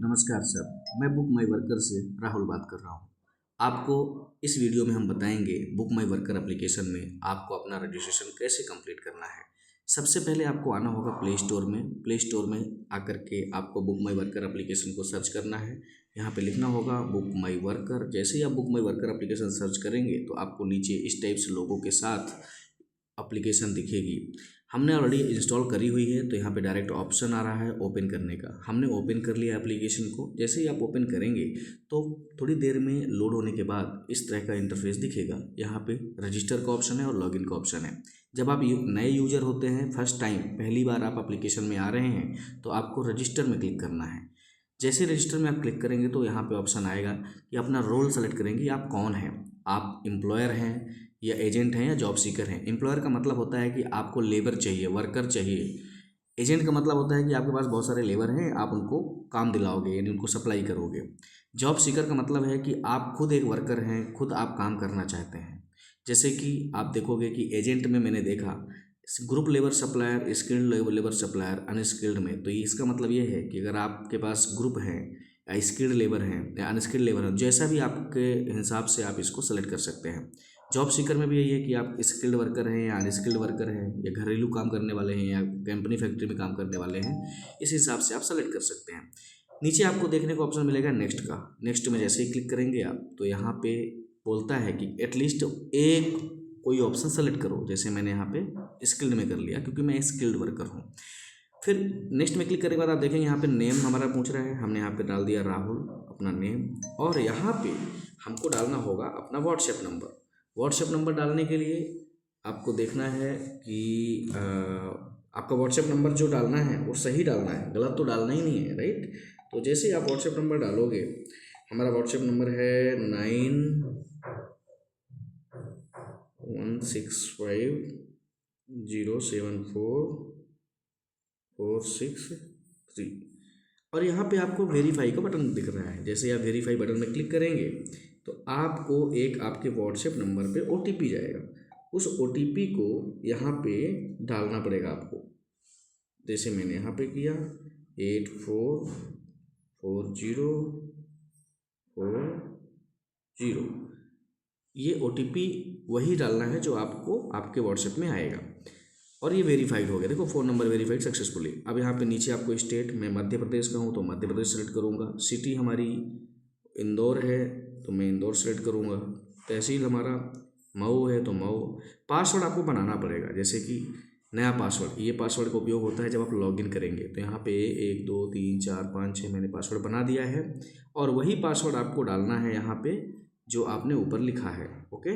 नमस्कार सर, मैं बुक माई वर्कर से राहुल बात कर रहा हूँ। आपको इस वीडियो में हम बताएंगे बुक माई वर्कर एप्लीकेशन में आपको अपना रजिस्ट्रेशन कैसे कंप्लीट करना है। सबसे पहले आपको आना होगा प्ले स्टोर में आकर के आपको बुक माई वर्कर एप्लीकेशन को सर्च करना है। यहाँ पे लिखना होगा बुक माई वर्कर। जैसे ही आप बुक माई वर्कर एप्लीकेशन सर्च करेंगे तो आपको नीचे इस टाइप से लोगों के साथ एप्लीकेशन दिखेगी। हमने ऑलरेडी इंस्टॉल करी हुई है तो यहाँ पे डायरेक्ट ऑप्शन आ रहा है ओपन करने का। हमने ओपन कर लिया एप्लीकेशन को। जैसे ही आप ओपन करेंगे तो थोड़ी देर में लोड होने के बाद इस तरह का इंटरफेस दिखेगा। यहाँ पे रजिस्टर का ऑप्शन है और लॉगिन का ऑप्शन है। जब आप नए यूजर होते हैं, फर्स्ट टाइम पहली बार आप एप्लीकेशन में आ रहे हैं तो आपको रजिस्टर में क्लिक करना है। जैसे रजिस्टर में आप क्लिक करेंगे तो यहाँ पे ऑप्शन आएगा कि अपना रोल सेलेक्ट करेंगे, आप कौन हैं, आप एम्प्लॉयर हैं या एजेंट हैं या जॉब सीकर हैं। एम्प्लॉयर का मतलब होता है कि आपको लेबर चाहिए, वर्कर चाहिए। एजेंट का मतलब होता है कि आपके पास बहुत सारे लेबर हैं, आप उनको काम दिलाओगे यानी उनको सप्लाई करोगे। जॉब सीकर का मतलब है कि आप खुद एक वर्कर हैं, खुद आप काम करना चाहते हैं। जैसे कि आप देखोगे कि एजेंट में मैंने देखा group labour supplier, skilled labour supplier, unskilled में। तो इसका मतलब ये है कि अगर आपके पास ग्रुप है या स्किल्ड लेबर हैं या अनस्किल्ड लेबर हैं, जैसा भी आपके हिसाब से आप इसको सेलेक्ट कर सकते हैं। जॉब सीकर में भी यही है कि आप स्किल्ड वर्कर हैं या अनस्किल्ड वर्कर हैं या घरेलू काम करने वाले हैं या कंपनी फैक्ट्री में काम करने वाले हैं, इस हिसाब से आप सेलेक्ट कर सकते हैं। नीचे आपको देखने को ऑप्शन मिलेगा नेक्स्ट का। नेक्स्ट में जैसे ही क्लिक करेंगे आप तो यहाँ पे बोलता है कि एटलीस्ट एक कोई ऑप्शन सेलेक्ट करो। जैसे मैंने यहाँ पे स्किल्ड में कर लिया क्योंकि मैं स्किल्ड वर्कर हूँ। फिर नेक्स्ट में क्लिक करने के बाद आप देखेंगे यहाँ पे नेम हमारा पूछ रहा है। हमने यहाँ पे डाल दिया राहुल अपना नेम, और यहाँ पे हमको डालना होगा अपना व्हाट्सएप नंबर। व्हाट्सएप नंबर डालने के लिए आपको देखना है कि आपका व्हाट्सएप नंबर जो डालना है वो सही डालना है, गलत तो डालना ही नहीं है, राइट। तो जैसे ही आप व्हाट्सएप नंबर डालोगे, हमारा व्हाट्सएप नंबर है 9165074463 और यहाँ पे आपको वेरीफाई का बटन दिख रहा है। जैसे आप वेरीफाई बटन में क्लिक करेंगे तो आपको एक आपके व्हाट्सएप नंबर पे OTP जाएगा। उस OTP को यहाँ पे डालना पड़ेगा आपको। जैसे मैंने यहाँ पे किया 844040, ये OTP वही डालना है जो आपको आपके व्हाट्सएप में आएगा और ये वेरीफाइड हो गया। देखो फ़ोन नंबर वेरीफाइड सक्सेसफुली। अब यहाँ पे नीचे आपको स्टेट, मैं मध्य प्रदेश का हूँ तो मध्य प्रदेश सेलेक्ट करूँगा। सिटी हमारी इंदौर है तो मैं इंदौर सेलेक्ट करूँगा। तहसील हमारा मऊ है तो मऊ। पासवर्ड आपको बनाना पड़ेगा, जैसे कि नया पासवर्ड। ये पासवर्ड का उपयोग होता है जब आप लॉगिन करेंगे। तो यहाँ पे 1 2 3 4 5 6 मैंने पासवर्ड बना दिया है और वही पासवर्ड आपको डालना है यहाँ पे जो आपने ऊपर लिखा है, ओके।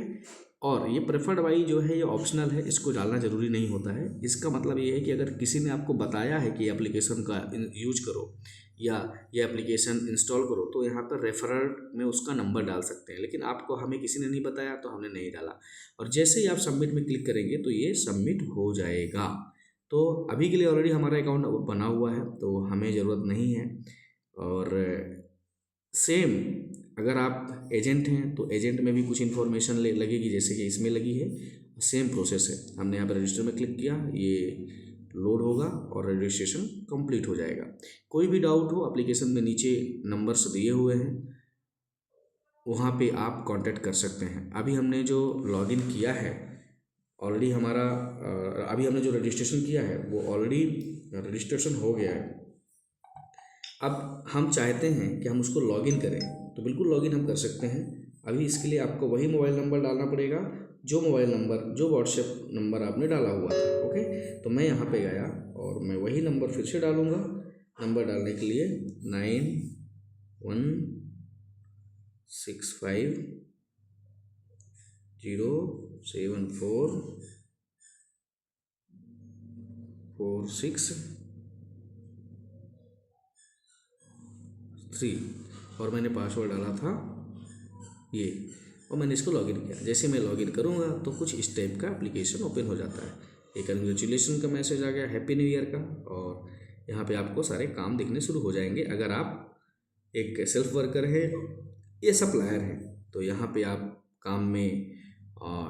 और ये प्रेफर्ड वाई जो है ये ऑप्शनल है, इसको डालना ज़रूरी नहीं होता है। इसका मतलब ये है कि अगर किसी ने आपको बताया है कि एप्लीकेशन का यूज करो या ये एप्लीकेशन इंस्टॉल करो तो यहाँ पर रेफरल में उसका नंबर डाल सकते हैं, लेकिन आपको हमें किसी ने नहीं बताया तो हमने नहीं डाला। और जैसे ही आप सबमिट में क्लिक करेंगे तो ये सबमिट हो जाएगा। तो अभी के लिए ऑलरेडी हमारा अकाउंट बना हुआ है तो हमें ज़रूरत नहीं है। और सेम अगर आप एजेंट हैं तो एजेंट में भी कुछ इन्फॉर्मेशन लगेगी, जैसे कि इसमें लगी है। सेम प्रोसेस है। हमने यहाँ पर रजिस्टर में क्लिक किया, ये लोड होगा और रजिस्ट्रेशन कंप्लीट हो जाएगा। कोई भी डाउट हो, एप्लीकेशन में नीचे नंबर्स दिए हुए हैं, वहाँ पे आप कांटेक्ट कर सकते हैं। अभी हमने जो लॉगिन किया है ऑलरेडी हमारा अभी हमने जो रजिस्ट्रेशन किया है वो ऑलरेडी रजिस्ट्रेशन हो गया है। अब हम चाहते हैं कि हम उसको लॉगिन करें तो बिल्कुल लॉगिन हम कर सकते हैं। अभी इसके लिए आपको वही मोबाइल नंबर डालना पड़ेगा जो मोबाइल नंबर जो व्हाट्सएप नंबर आपने डाला हुआ था, ओके। तो मैं यहाँ पे गया और मैं वही नंबर फिर से डालूँगा। नंबर डालने के लिए 9165074463 और मैंने पासवर्ड डाला था ये, और मैंने इसको लॉगिन किया। जैसे मैं लॉगिन करूँगा तो कुछ इस टाइप का एप्लीकेशन ओपन हो जाता है। एक कंग्रेचुलेसन का मैसेज आ गया, हैप्पी न्यू ईयर का, और यहाँ पे आपको सारे काम दिखने शुरू हो जाएंगे। अगर आप एक सेल्फ वर्कर है या सप्लायर है तो यहाँ पे आप काम में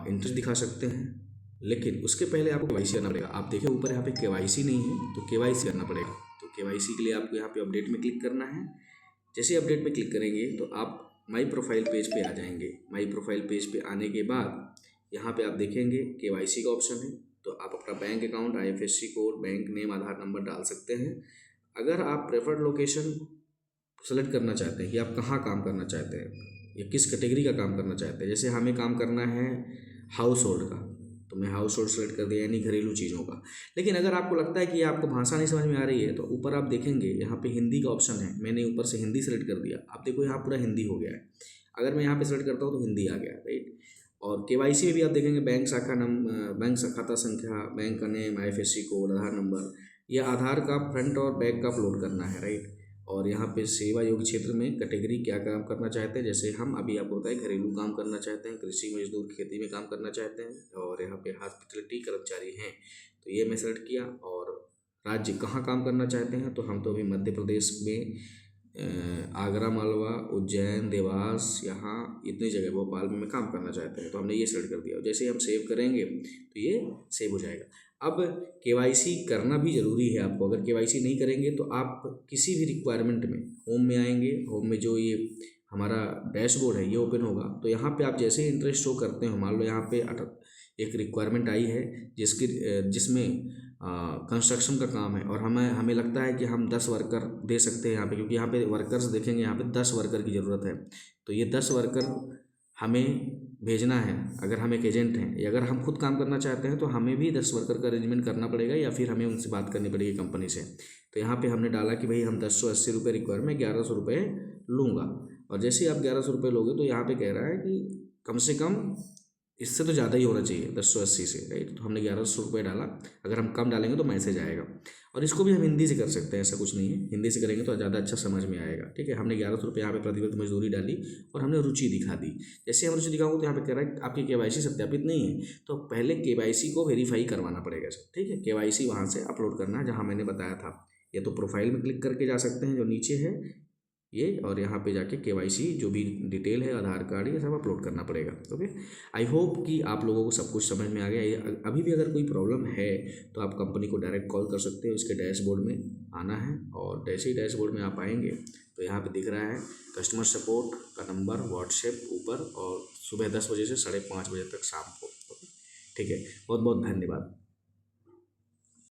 इंटरेस्ट दिखा सकते हैं, लेकिन उसके पहले आपको KYC करना पड़ेगा। आप देखिए ऊपर यहाँ पे KYC नहीं है तो KYC करना पड़ेगा। तो KYC के लिए आपको यहाँ पे अपडेट में क्लिक करना है। जैसे अपडेट पे क्लिक करेंगे तो आप माई प्रोफाइल पेज पे आ जाएंगे। माई प्रोफाइल पेज पे आने के बाद यहाँ पे आप देखेंगे KYC का ऑप्शन है, तो आप अपना bank account, IFSC code, bank name, Aadhaar number डाल सकते हैं। अगर आप प्रेफर्ड लोकेशन सेलेक्ट करना चाहते हैं कि आप कहाँ काम करना चाहते हैं या किस कैटेगरी का काम करना चाहते हैं, जैसे हमें काम करना है हाउस होल्ड का, तो मैं हाउस होल्ड सेलेक्ट कर दिया, यानी घरेलू चीज़ों का। लेकिन अगर आपको लगता है कि आपको भाषा नहीं समझ में आ रही है तो ऊपर आप देखेंगे यहाँ पे हिंदी का ऑप्शन है, मैंने ऊपर से हिंदी सेलेक्ट कर दिया। आप देखो यहाँ पूरा हिंदी हो गया है। अगर मैं यहाँ पे सेलेक्ट करता हूँ तो हिंदी आ गया, राइट। और KYC में भी आप देखेंगे बैंक शाखा बैंक खाता संख्या, बैंक का नेम, IFSC कोड, आधार नंबर, या आधार का फ्रंट और बैक का अपलोड करना है, राइट। और यहाँ पे सेवा योग्य क्षेत्र में कैटेगरी क्या काम करना चाहते हैं, जैसे हम अभी आपको बताएं घरेलू काम करना चाहते हैं, कृषि मजदूर, खेती में काम करना चाहते हैं, और यहाँ पे हॉस्पिटलिटी कर्मचारी हैं, तो ये मैं सेलेक्ट किया। और राज्य कहाँ काम करना चाहते हैं, तो हम तो अभी मध्य प्रदेश में आगरा, मालवा, उज्जैन, देवास, यहाँ इतनी जगह, भोपाल में काम करना चाहते हैं, तो हमने ये सेलेक्ट कर दिया। जैसे हम सेव करेंगे तो ये सेव हो जाएगा। अब KYC करना भी ज़रूरी है आपको। अगर KYC नहीं करेंगे तो आप किसी भी रिक्वायरमेंट में होम में आएंगे, होम में जो ये हमारा डैशबोर्ड है ये ओपन होगा, तो यहाँ पे आप जैसे ही इंटरेस्ट शो करते हो, मान लो यहाँ पे एक रिक्वायरमेंट आई है जिसमें कंस्ट्रक्शन का काम है, और हमें लगता है कि हम 10 वर्कर दे सकते हैं यहाँ पे, क्योंकि यहाँ पे वर्कर्स देखेंगे, यहाँ पे 10 वर्कर की ज़रूरत है। तो ये 10 वर्कर हमें भेजना है। अगर हम एक एजेंट हैं, या अगर हम खुद काम करना चाहते हैं तो हमें भी 10 वर्कर का अरेंजमेंट करना पड़ेगा, या फिर हमें उनसे बात करनी पड़ेगी कंपनी से। तो यहाँ पे हमने डाला कि भाई हम 1080 रुपये रिक्वायर, मैं 1100 रुपये लूँगा। और जैसे ही आप 1100 रुपये लोगे तो यहाँ पे कह रहा है कि कम से कम इससे तो ज़्यादा ही होना चाहिए 1080 से, राइट। तो हमने 1100 रुपये डाला। अगर हम कम डालेंगे तो मैसेज आएगा, और इसको भी हम हिंदी से कर सकते हैं, ऐसा कुछ नहीं है, हिंदी से करेंगे तो ज़्यादा अच्छा समझ में आएगा, ठीक है। हमने 1100 रुपये यहाँ पे प्रतिवर्ष मजदूरी डाली, और हमने रुचि दिखा दी। जैसे हम रुचि दिखाऊंगे तो यहाँ पे कह रहा है आपकी KYC सत्यापित नहीं है, तो पहले KYC को वेरीफाई करवाना पड़ेगा सर, ठीक है। KYC वहाँ से अपलोड करना है जहाँ मैंने बताया था। या तो प्रोफाइल में क्लिक करके जा सकते हैं जो नीचे है ये, और यहाँ पे जाके KYC जो भी डिटेल है, आधार कार्ड, ये सब अपलोड करना पड़ेगा। ओके, आई होप कि आप लोगों को सब कुछ समझ में आ गया। अभी भी अगर कोई प्रॉब्लम है तो आप कंपनी को डायरेक्ट कॉल कर सकते हो। इसके डैशबोर्ड में आना है, और जैसे ही डैशबोर्ड में आप आएंगे तो यहाँ पे दिख रहा है कस्टमर सपोर्ट का नंबर, व्हाट्सएप ऊपर, और सुबह 10 बजे से 5:30 बजे तक शाम को। ओके, ठीक है, बहुत बहुत धन्यवाद।